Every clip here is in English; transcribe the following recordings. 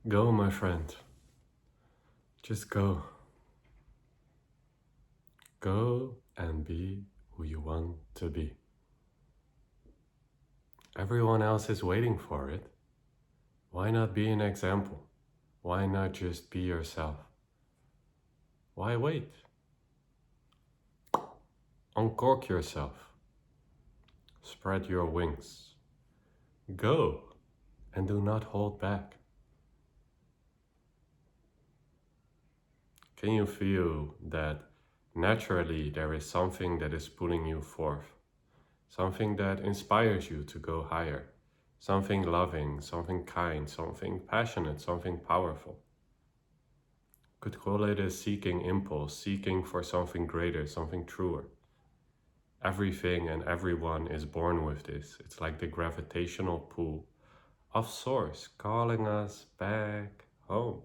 Go, my friend. Just go. Go and be who you want to be. Everyone else is waiting for it. Why not be an example? Why not just be yourself? Why wait? Uncork yourself. Spread your wings. Go and do not hold back. Can you feel that naturally there is something that is pulling you forth? Something that inspires you to go higher. Something loving, something kind, something passionate, something powerful. Could call it a seeking impulse, seeking for something greater, something truer. Everything and everyone is born with this. It's like the gravitational pull of Source calling us back home.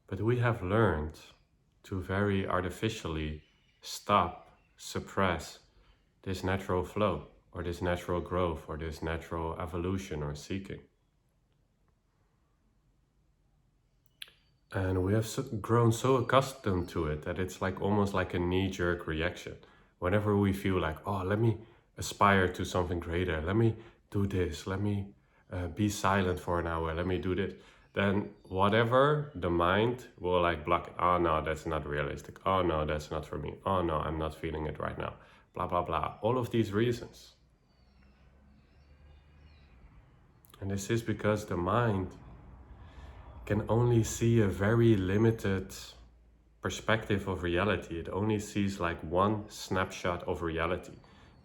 But we have learned to very artificially stop, suppress this natural flow, or this natural growth, or this natural evolution or seeking. And we have grown so accustomed to it that it's like almost like a knee-jerk reaction. Whenever we feel like, oh, let me aspire to something greater, let me do this, let me be silent for an hour, let me do this, then whatever the mind will like block it. Oh no, that's not realistic. Oh no, that's not for me. Oh no, I'm not feeling it right now. Blah, blah, blah. All of these reasons. And this is because the mind can only see a very limited perspective of reality. It only sees like one snapshot of reality.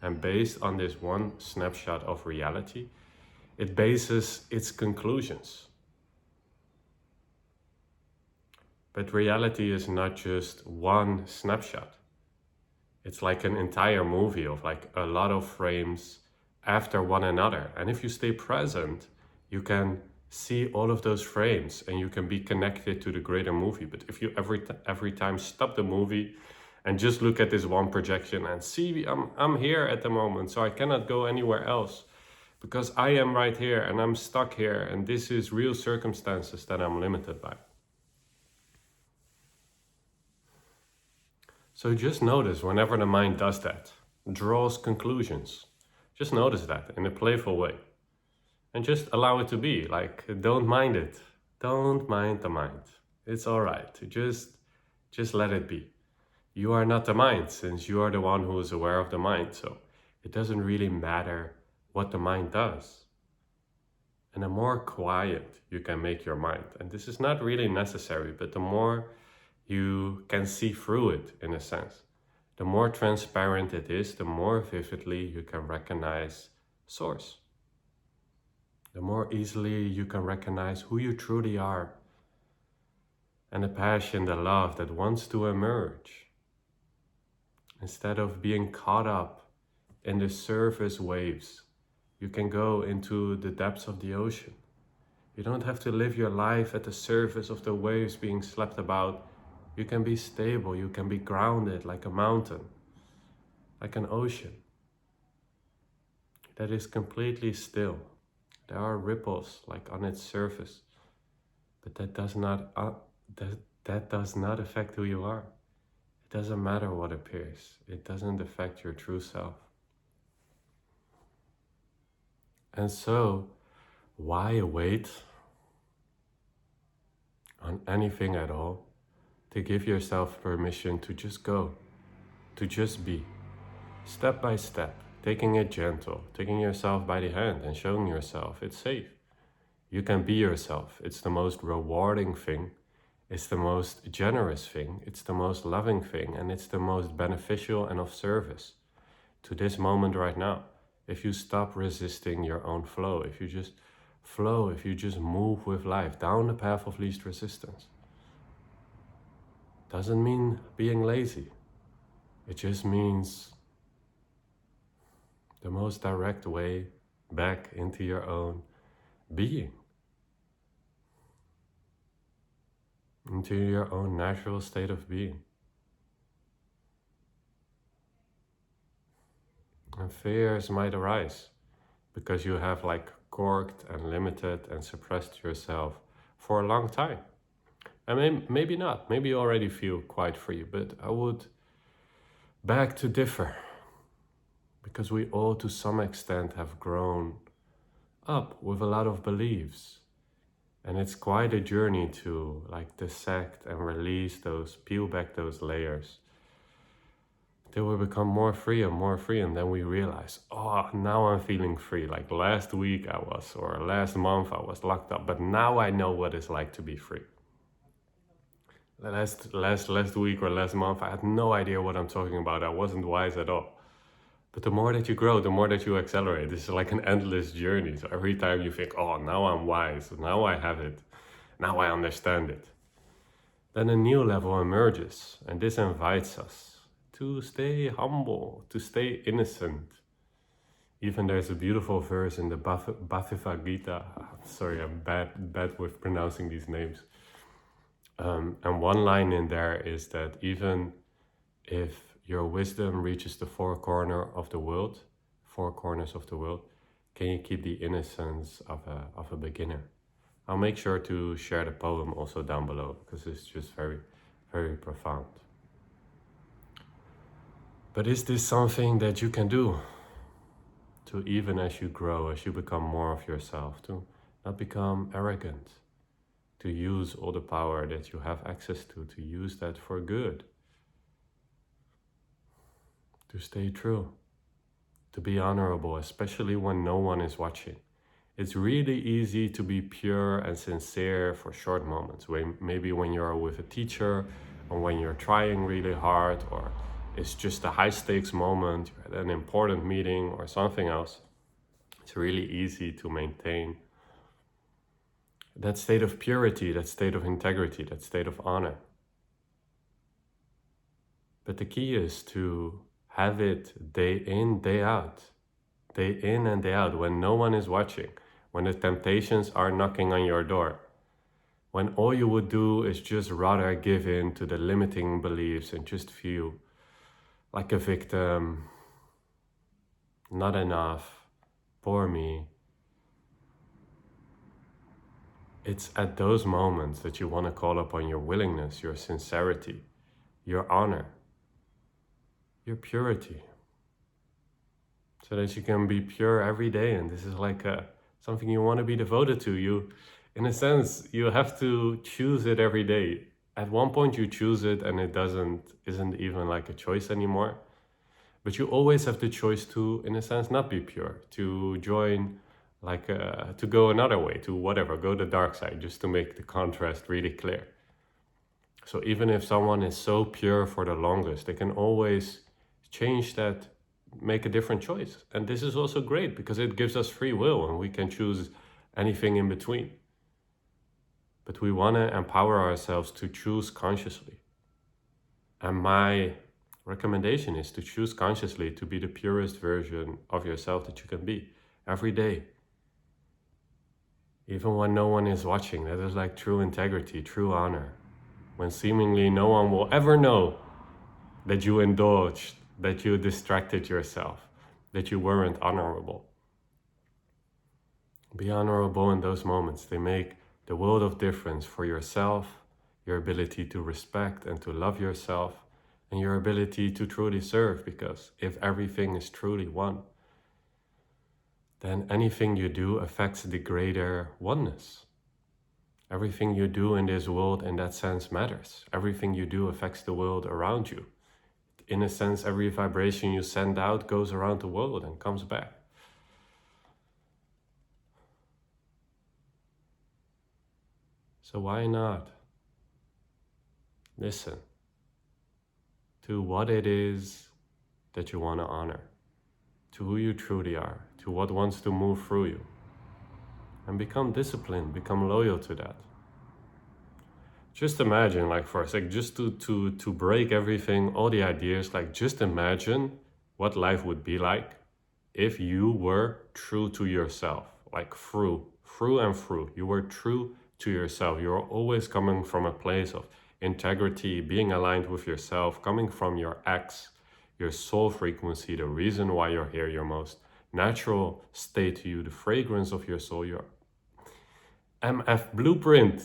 And based on this one snapshot of reality, it bases its conclusions. But reality is not just one snapshot. It's like an entire movie of like a lot of frames after one another. And if you stay present, you can see all of those frames and you can be connected to the greater movie. But if you every time stop the movie and just look at this one projection and see, I'm here at the moment, so I cannot go anywhere else because I am right here and I'm stuck here and this is real circumstances that I'm limited by. So just notice whenever the mind does that, draws conclusions, just notice that in a playful way. And just allow it to be, like, don't mind it. Don't mind the mind. It's all right. Just let it be. You are not the mind, since you are the one who is aware of the mind. So it doesn't really matter what the mind does. And the more quiet you can make your mind, and this is not really necessary, but the more you can see through it, in a sense. The more transparent it is, the more vividly you can recognize Source. The more easily you can recognize who you truly are, and the passion, the love that wants to emerge. Instead of being caught up in the surface waves, you can go into the depths of the ocean. You don't have to live your life at the surface of the waves being swept about. You can be stable, you can be grounded like a mountain, like an ocean that is completely still. There are ripples like on its surface, but that does not affect who you are. It doesn't matter what appears. It doesn't affect your true self. And so, why wait on anything at all to give yourself permission to just go, to just be, step by step, taking it gentle, taking yourself by the hand and showing yourself it's safe. You can be yourself. It's the most rewarding thing. It's the most generous thing. It's the most loving thing. And it's the most beneficial and of service to this moment right now. If you stop resisting your own flow, if you just flow, if you just move with life down the path of least resistance. Doesn't mean being lazy. It just means the most direct way back into your own being, into your own natural state of being. And fears might arise because you have like corked and limited and suppressed yourself for a long time. And maybe not. Maybe you already feel quite free, but I would beg to differ, because we all to some extent have grown up with a lot of beliefs. And it's quite a journey to like dissect and release those, peel back those layers till we become more free, and then we realize, oh, now I'm feeling free. Like last week I was, or last month I was locked up, but now I know what it's like to be free. Last week or last month, I had no idea what I'm talking about. I wasn't wise at all. But the more that you grow, the more that you accelerate. This is like an endless journey. So every time you think, oh, now I'm wise, now I have it, now I understand it, then a new level emerges. And this invites us to stay humble, to stay innocent. Even there's a beautiful verse in the Bhagavad Gita. Sorry, I'm bad with pronouncing these names. And one line in there is that even if your wisdom reaches the four corners of the world, can you keep the innocence of a beginner? I'll make sure to share the poem also down below, because it's just very, very profound. But is this something that you can do? To even as you grow, as you become more of yourself, to not become arrogant, to use all the power that you have access to use that for good. To stay true, to be honorable, especially when no one is watching. It's really easy to be pure and sincere for short moments. Maybe when you're with a teacher, or when you're trying really hard, or it's just a high stakes moment, you're at an important meeting or something else. It's really easy to maintain that state of purity, that state of integrity, that state of honor. But the key is to have it day in, day out, day in and day out, when no one is watching, when the temptations are knocking on your door, when all you would do is just rather give in to the limiting beliefs and just feel like a victim, not enough, poor me. It's at those moments that you want to call upon your willingness, your sincerity, your honor, your purity, so that you can be pure every day. And this is like something you want to be devoted to. You, in a sense, you have to choose it every day. At one point you choose it and it isn't even like a choice anymore. But you always have the choice to, in a sense, not be pure, to join, to go another way, to whatever, go the dark side, just to make the contrast really clear. So even if someone is so pure for the longest, they can always change that, make a different choice. And this is also great because it gives us free will and we can choose anything in between. But we want to empower ourselves to choose consciously. And my recommendation is to choose consciously to be the purest version of yourself that you can be every day. Even when no one is watching, that is like true integrity, true honor. When seemingly no one will ever know that you indulged, that you distracted yourself, that you weren't honorable. Be honorable in those moments. They make the world of difference for yourself, your ability to respect and to love yourself, and your ability to truly serve, because if everything is truly one, then anything you do affects the greater oneness. Everything you do in this world in that sense matters. Everything you do affects the world around you. In a sense, every vibration you send out goes around the world and comes back. So why not listen to what it is that you want to honor, to who you truly are, to what wants to move through you, and become disciplined, become loyal to that. Just imagine, like for a sec, just to break everything, all the ideas, like just imagine what life would be like if you were true to yourself, like through and through. You were true to yourself. You're always coming from a place of integrity, being aligned with yourself, coming from your X, your soul frequency, the reason why you're here, your most natural state to you, the fragrance of your soul, your MF blueprint.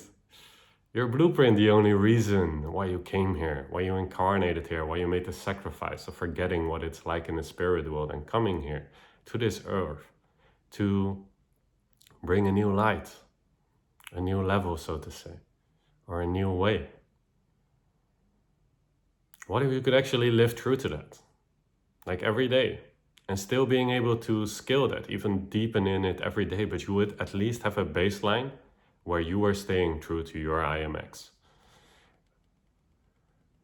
Your blueprint, the only reason why you came here, why you incarnated here, why you made the sacrifice of forgetting what it's like in the spirit world and coming here to this earth to bring a new light, a new level, so to say, or a new way. What if you could actually live true to that, like every day, and still being able to scale that, even deepen in it every day, but you would at least have a baseline where you are staying true to your IMX.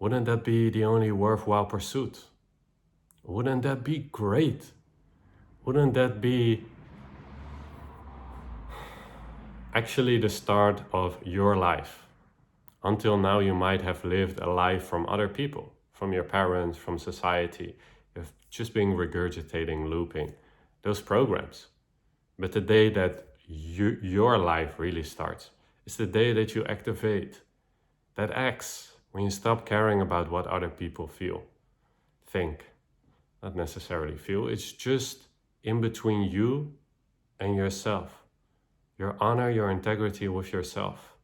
Wouldn't that be the only worthwhile pursuit? Wouldn't that be great? Wouldn't that be actually the start of your life? Until now, you might have lived a life from other people, from your parents, from society. You've just been regurgitating, looping those programs. But the day that your life really starts is the day that you activate that X, when you stop caring about what other people feel, think, not necessarily feel. It's just in between you and yourself. Your honor, your integrity with yourself.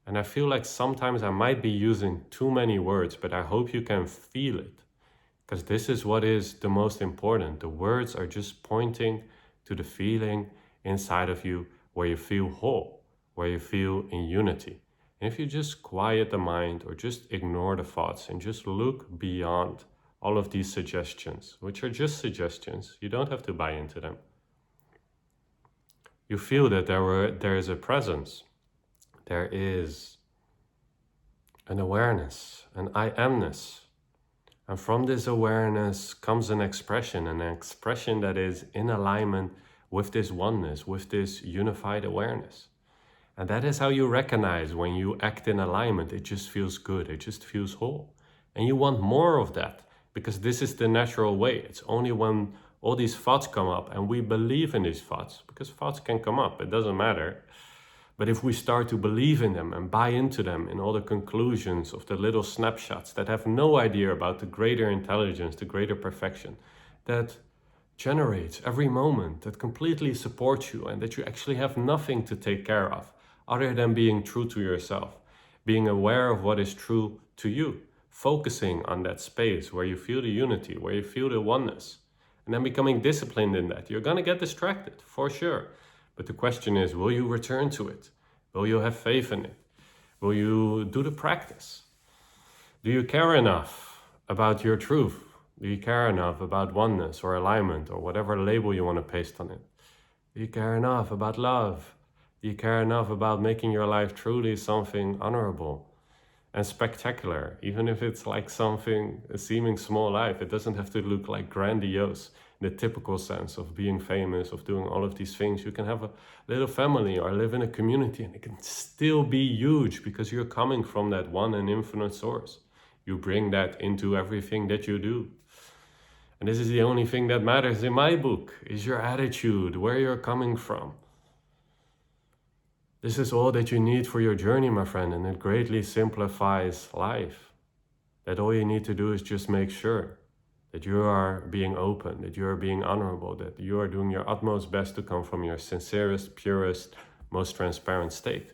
And I feel like sometimes I might be using too many words, but I hope you can feel it. Because this is what is the most important. The words are just pointing to the feeling inside of you where you feel whole, where you feel in unity. And if you just quiet the mind or just ignore the thoughts and just look beyond all of these suggestions, which are just suggestions, you don't have to buy into them. You feel that there is a presence. There is an awareness, an I amness. And from this awareness comes an expression that is in alignment with this oneness, with this unified awareness. And that is how you recognize when you act in alignment. It just feels good, it just feels whole. And you want more of that, because this is the natural way. It's only when all these thoughts come up and we believe in these thoughts, because thoughts can come up, it doesn't matter. But if we start to believe in them and buy into them, in all the conclusions of the little snapshots that have no idea about the greater intelligence, the greater perfection, that generates every moment, that completely supports you, and that you actually have nothing to take care of other than being true to yourself, being aware of what is true to you, focusing on that space where you feel the unity, where you feel the oneness, and then becoming disciplined in that. You're going to get distracted, for sure. But the question is, will you return to it? Will you have faith in it? Will you do the practice? Do you care enough about your truth? Do you care enough about oneness or alignment or whatever label you want to paste on it? Do you care enough about love? Do you care enough about making your life truly something honorable and spectacular? Even if it's like something, a seeming small life, it doesn't have to look like grandiose in the typical sense of being famous, of doing all of these things. You can have a little family or live in a community and it can still be huge because you're coming from that one and infinite source. You bring that into everything that you do. And this is the only thing that matters in my book, is your attitude, where you're coming from. This is all that you need for your journey, my friend, and it greatly simplifies life. That all you need to do is just make sure that you are being open, that you are being honorable, that you are doing your utmost best to come from your sincerest, purest, most transparent state.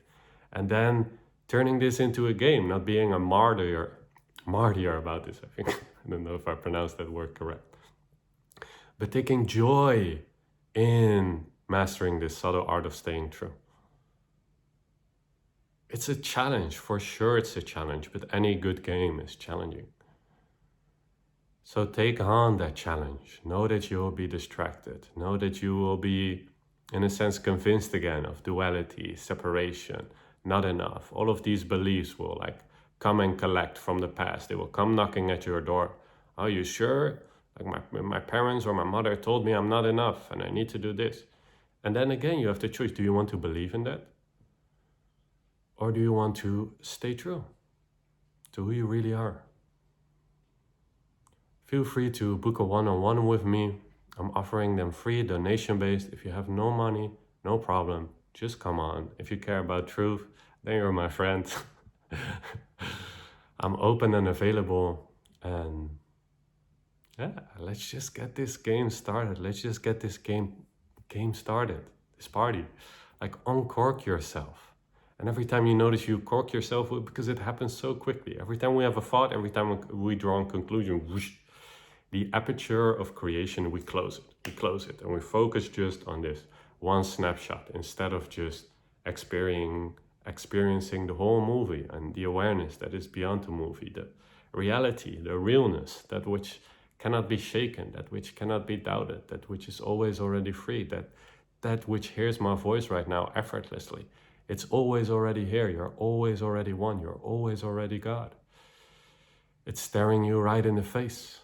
And then turning this into a game, not being a martyr about this, I think. I don't know if I pronounced that word correct. But taking joy in mastering this subtle art of staying true. It's a challenge, for sure it's a challenge, but any good game is challenging. So take on that challenge. Know that you will be distracted. Know that you will be, in a sense, convinced again of duality, separation, not enough. All of these beliefs will come and collect from the past. They will come knocking at your door. Are you sure? Like my parents or my mother told me I'm not enough and I need to do this. And then again, you have the choice. Do you want to believe in that? Or do you want to stay true to who you really are? Feel free to book a one-on-one with me. I'm offering them free, donation-based. If you have no money, no problem. Just come on. If you care about truth, then you're my friend. I'm open and available. And Yeah, let's just get this game started. Let's just get this game started. This party. Like uncork yourself. And every time you notice you cork yourself, because it happens so quickly. Every time we have a thought, every time we draw a conclusion, whoosh, the aperture of creation, we close it. We close it and we focus just on this one snapshot instead of just experiencing the whole movie and the awareness that is beyond the movie, the reality, the realness, that which cannot be shaken, that which cannot be doubted, that which is always already free, that which hears my voice right now effortlessly. It's always already here. You're always already one. You're always already God. It's staring you right in the face.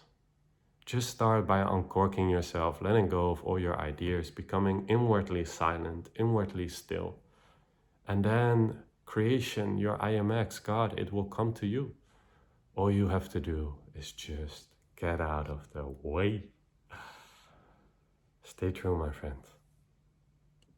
Just start by uncorking yourself, letting go of all your ideas, becoming inwardly silent, inwardly still. And then creation, your IMX, God, it will come to you. All you have to do is just get out of the way. Stay true, my friend.